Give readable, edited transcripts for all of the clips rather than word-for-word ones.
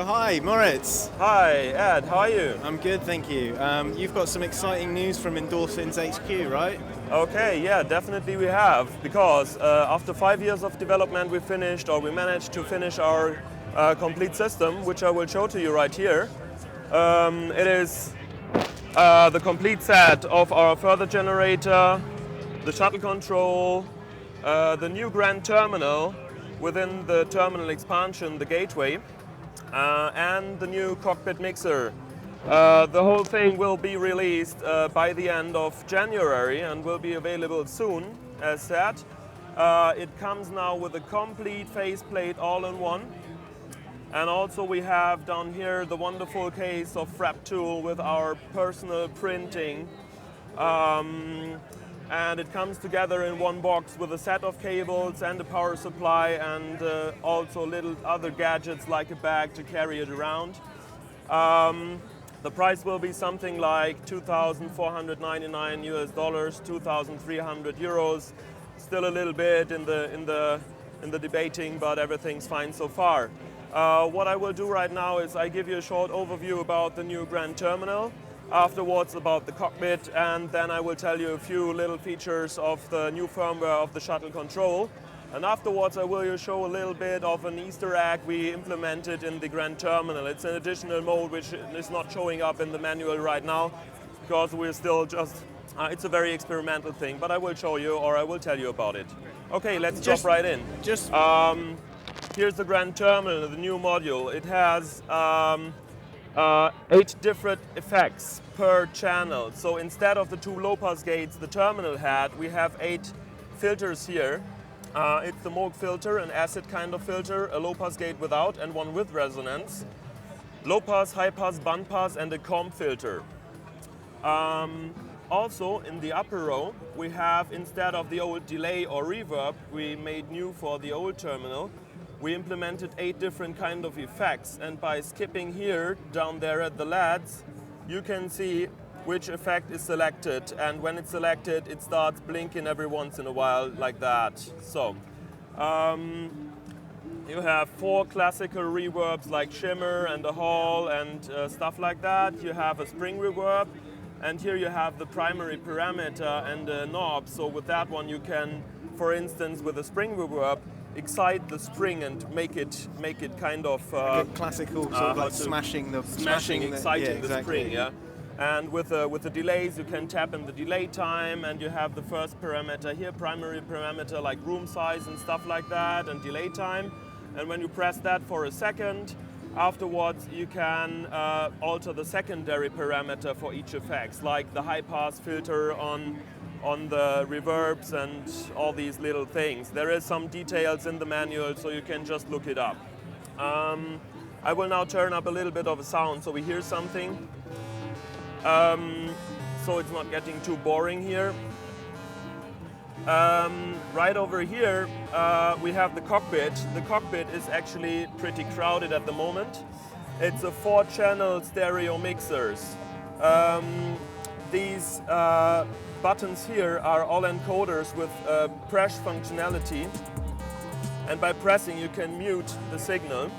Oh, hi, Moritz. Hi, Ed, how are you? I'm good, thank you. You've got some exciting news from Endorphin.es HQ, right? Okay, yeah, definitely we have, because after 5 years of development we managed to finish our complete system, which I will show to you right here. It is the complete set of our further generator, the shuttle control, the new grand terminal within the terminal expansion, the gateway, and the new cockpit mixer. The whole thing will be released by the end of January and will be available soon, as said. It comes now with a complete faceplate all-in-one. And also we have down here the wonderful case of Frap tool with our personal printing. And it comes together in one box with a set of cables and a power supply and also little other gadgets like a bag to carry it around. The price will be something like $2,499 US, 2,300 euros. Still a little bit in the debating, but everything's fine so far. What I will do right now is I give you a short overview about the new grand terminal. Afterwards about the cockpit, and then I will tell you a few little features of the new firmware of the shuttle control. And afterwards I will show a little bit of an Easter egg we implemented in the grand terminal. It's an additional mode which is not showing up in the manual right now because we're still just, it's a very experimental thing, but I will show you or I will tell you about it. Okay, let's jump right in. Here's the grand terminal, the new module. It has 8 different effects per channel. So instead of the 2 low-pass gates the terminal had, we have 8 filters here. It's the Moog filter, an acid kind of filter, a low-pass gate without and one with resonance, low-pass, high-pass, band-pass, and a comb filter. Also in the upper row we have, instead of the old delay or reverb we made new for the old terminal, we implemented 8 different kind of effects, and by skipping here down there at the LEDs you can see which effect is selected, and when it's selected it starts blinking every once in a while like that. So you have 4 classical reverbs like shimmer and a hall and stuff like that. You have a spring reverb, and here you have the primary parameter and a knob. So with that one you can, for instance, with a spring reverb, excite the spring and make it kind of like a classical sort of like exciting the spring, yeah. And with the delays you can tap in the delay time, and you have the first parameter here, primary parameter like room size and stuff like that, and delay time. And when you press that for a second, afterwards you can alter the secondary parameter for each effect, like the high pass filter on the reverbs and all these little things. There is some details in the manual, so you can just look it up. I will now turn up a little bit of a sound so we hear something. So it's not getting too boring here. Right over here we have the cockpit. The cockpit is actually pretty crowded at the moment. It's a 4-channel stereo mixers. These buttons here are all encoders with press functionality, and by pressing you can mute the signal.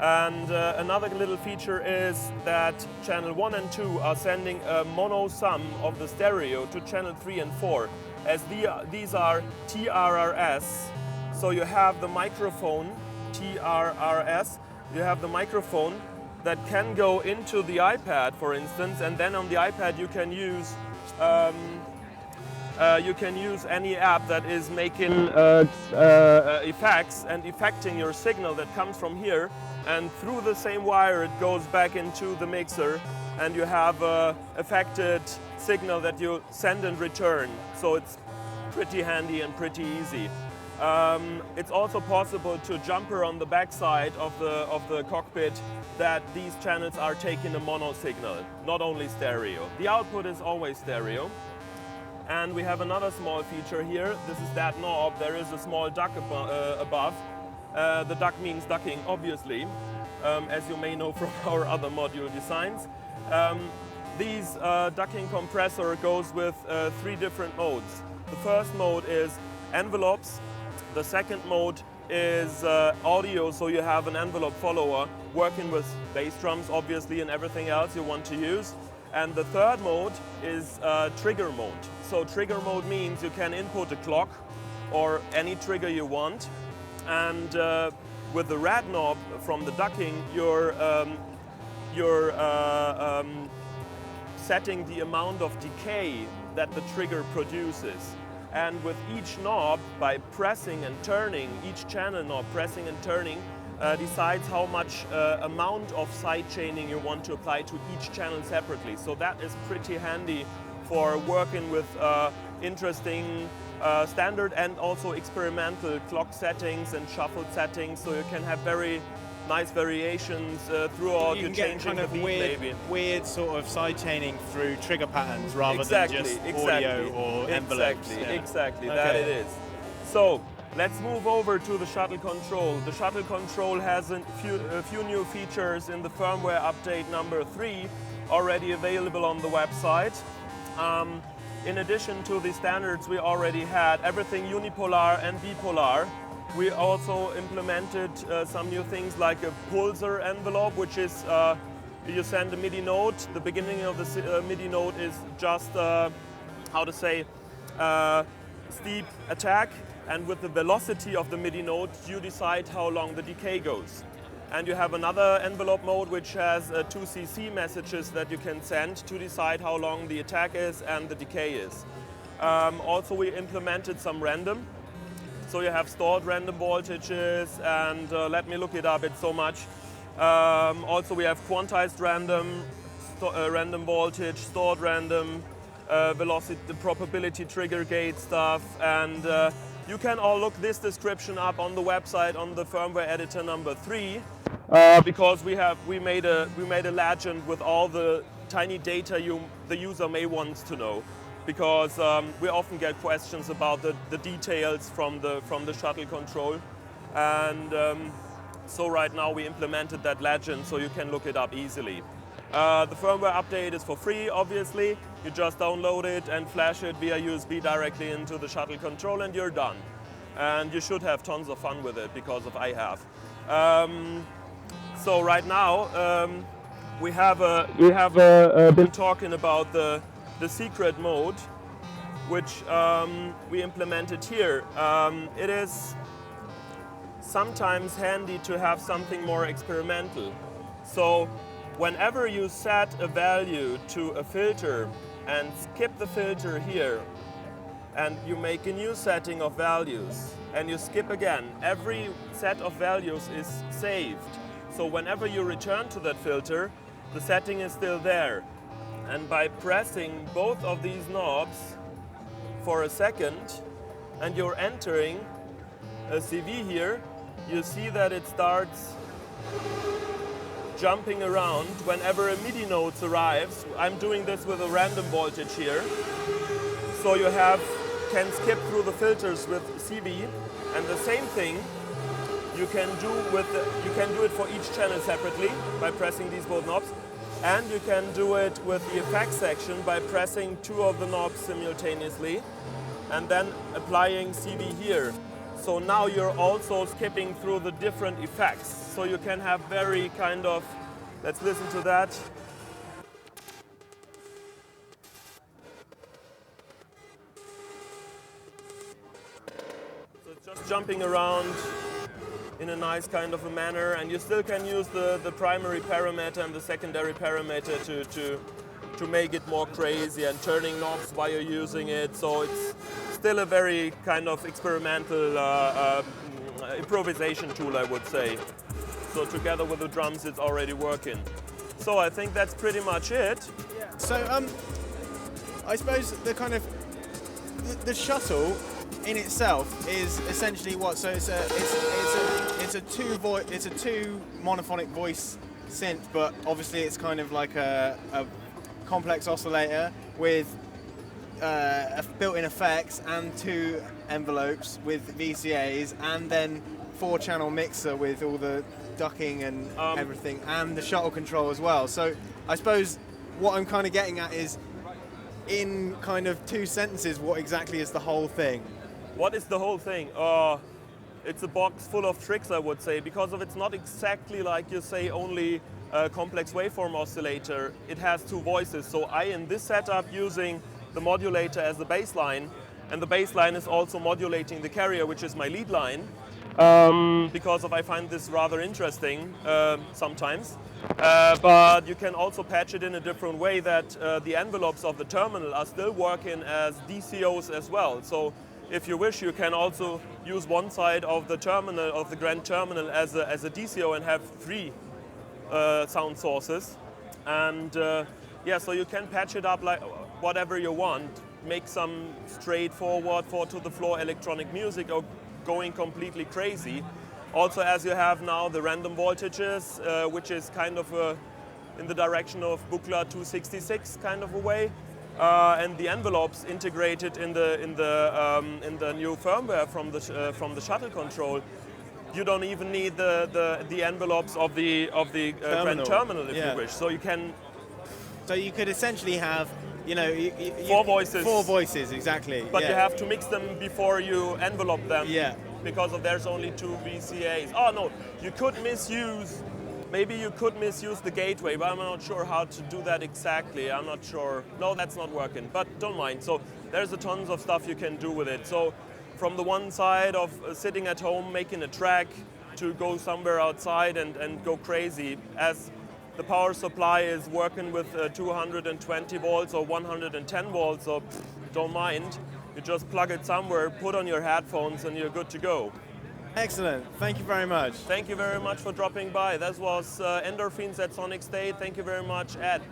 And another little feature is that channel 1 and 2 are sending a mono sum of the stereo to channel 3 and 4, as these are TRRS. So you have the microphone, TRRS, you have the microphone that can go into the iPad, for instance, and then on the iPad you can use any app that is making effects and affecting your signal that comes from here, and through the same wire it goes back into the mixer, and you have a affected signal that you send and return. So it's pretty handy and pretty easy. It's also possible to jumper on the backside of the cockpit that these channels are taking a mono signal, not only stereo. The output is always stereo. And we have another small feature here. This is that knob. There is a small duck above. The duck means ducking, obviously, as you may know from our other module designs. These ducking compressor goes with 3 different modes. The first mode is envelopes. The second mode is audio, so you have an envelope follower working with bass drums, obviously, and everything else you want to use. And the third mode is trigger mode. So trigger mode means you can input a clock or any trigger you want. And with the red knob from the ducking, you're setting the amount of decay that the trigger produces. And with each knob, by pressing and turning, each channel knob pressing and turning, decides how much amount of side chaining you want to apply to each channel separately. So that is pretty handy for working with interesting standard and also experimental clock settings and shuffle settings, so you can have very nice variations throughout your changing the beat maybe. Weird sort of side chaining through trigger patterns rather than just audio or envelopes. Exactly, that it is. So let's move over to the Shuttle Control. The Shuttle Control has a few new features in the firmware update number 3 already available on the website. In addition to the standards we already had, everything unipolar and bipolar. We also implemented some new things like a Pulsar Envelope, which is you send a MIDI note. The beginning of the MIDI note is just, steep attack, and with the velocity of the MIDI note, you decide how long the decay goes. And you have another envelope mode which has 2 CC messages that you can send to decide how long the attack is and the decay is. Also, we implemented some random. So you have stored random voltages, and let me look it up, it's so much. Also, we have quantized random, random voltage, stored random, velocity, the probability trigger gate stuff, and you can all look this description up on the website on the firmware editor number 3, because we made a legend with all the tiny data the user may want to know, because we often get questions about the details from the Shuttle Control, and so right now we implemented that legend so you can look it up easily. The firmware update is for free, obviously. You just download it and flash it via USB directly into the Shuttle Control and you're done. And you should have tons of fun with it, because I have. So right now we have been talking about the secret mode, which we implemented here. It is sometimes handy to have something more experimental. So whenever you set a value to a filter and skip the filter here, and you make a new setting of values and you skip again, every set of values is saved. So whenever you return to that filter, the setting is still there. And by pressing both of these knobs for a second, and you're entering a CV here, you see that it starts jumping around whenever a MIDI note arrives. I'm doing this with a random voltage here. So you can skip through the filters with CV, and the same thing you can do it for each channel separately by pressing these both knobs, and you can do it with the effects section by pressing 2 of the knobs simultaneously and then applying CV here. So now you're also skipping through the different effects. So you can have very kind of, let's listen to that. So it's just jumping around in a nice kind of a manner, and you still can use the primary parameter and the secondary parameter to make it more crazy, and turning knobs while you're using it. So it's still a very kind of experimental improvisation tool, I would say. So together with the drums, it's already working. So I think that's pretty much it. Yeah. So I suppose the kind of the shuttle in itself is essentially what? So it's a two monophonic voice synth, but obviously it's kind of like a complex oscillator with built-in effects and 2 envelopes with VCAs, and then 4-channel mixer with all the ducking and everything, and the shuttle control as well. So I suppose what I'm kind of getting at is, in kind of 2 sentences, what exactly is the whole thing? What is the whole thing? it's a box full of tricks, I would say, because of it's not exactly like you say only a complex waveform oscillator. It has two voices. So I, in this setup, using the modulator as the baseline, and the baseline is also modulating the carrier, which is my lead line, because I find this rather interesting sometimes. But you can also patch it in a different way, that the envelopes of the terminal are still working as DCOs as well. So if you wish, you can also use one side of the terminal, of the grand terminal, as a DCO and have three sound sources. And yeah, so you can patch it up like whatever you want, make some straightforward to the floor electronic music, or going completely crazy. Also, as you have now the random voltages, which is kind of in the direction of Buchla 266 kind of a way. And the envelopes integrated in the new firmware from the Shuttle Control. You don't even need the envelopes of the grand terminal if you wish. So you can. So you could essentially have, you know, four voices. Four voices, exactly. But you have to mix them before you envelope them. Yeah. Because there's only two VCAs. Oh no, you could misuse. Maybe you could misuse the gateway, but I'm not sure how to do that exactly. I'm not sure. No, that's not working, but don't mind. So there's a tons of stuff you can do with it. So from the one side of sitting at home, making a track, to go somewhere outside and go crazy, as the power supply is working with 220 volts or 110 volts, so don't mind. You just plug it somewhere, put on your headphones, and you're good to go. Excellent. Thank you very much. Thank you very much for dropping by. That was Endorphins at Sonicstate. Thank you very much, Ed.